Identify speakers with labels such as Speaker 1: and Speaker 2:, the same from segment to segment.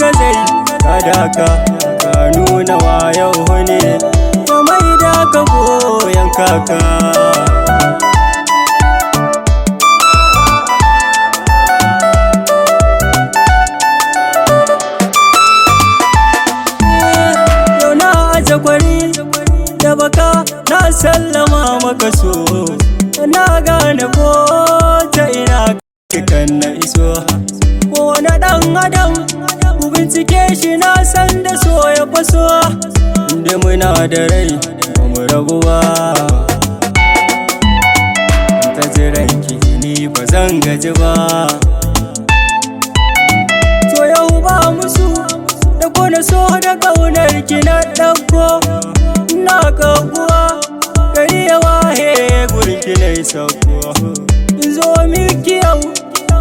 Speaker 1: ka zai kada ka nuna wayo ne ka mai da ka goyon kaka. Yau na aje kwari da baka na sallama maka so, na gane ko ta ina kan na iso. Kowane ɗan adam ku bincike shi, na san da so ya faso. Inda muna da rai ba mu rabu ba, ta jiranki ni ba zan gaji ba. To yau ba musu da kone so da ƙaunar ki na ɗauko, na kaguwa gari ya wahe gurin ki na sauko. In zo miki yau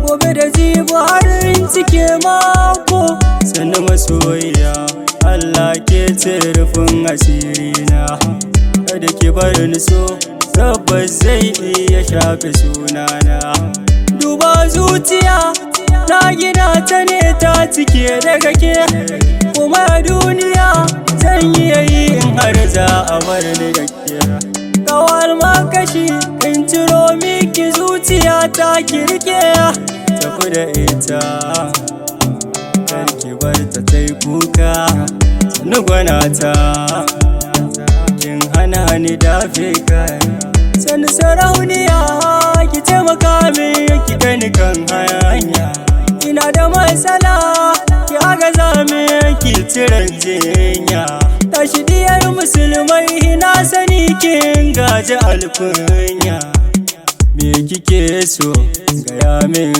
Speaker 1: gobe da jibo har in cike mako. Sannan masoyiya Allah ke ce rufin asirina, kada ki bar ni so tabbas zai iya shafe sunana. Duba zuciya na gina ta ne ta cike daga ke, kuma duniya zan iya yi in har za a bar ni da ke. Kawal makashi in ciro miki zuciya ta kirke, tafi da ita kar ki bar ta tai kuka. Sani gwanata kin hana ni dafe kai, sani sarauniya ki taimaka min ki gani kan hanya. Ina da matsala ki agaza min ki ciren jinya. Tashi diyar musulmai na sani kin gaji alkunya. Me kike so gaya min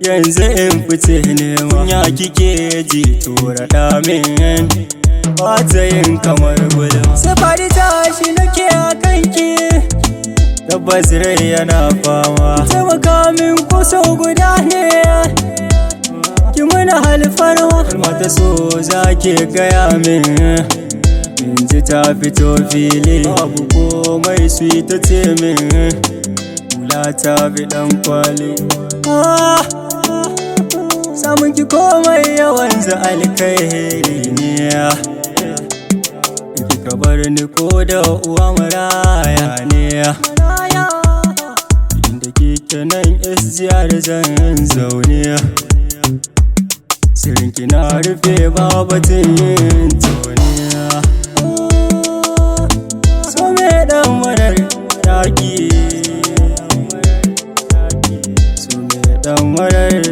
Speaker 1: yanzu in fice nema, ya kike ji tura min ba ta yin kamar gudun. Safari tashi nake a kanki, tabbas rai yana fama. Taimaka min ko sau guda ne ki mana halfarwa, mata so za ke gaya min in ji ta fito fili. Babu komai su yi ta ce min hula ta fi ɗan kwali. Samun ki komai yawan za alkairi ne, kika bar ni ko da uwa maraya ne. Inda kike nan SGR zan zaune, sirrinki na rufe babatin yin tauniya. So me damarar yaki, so me damarar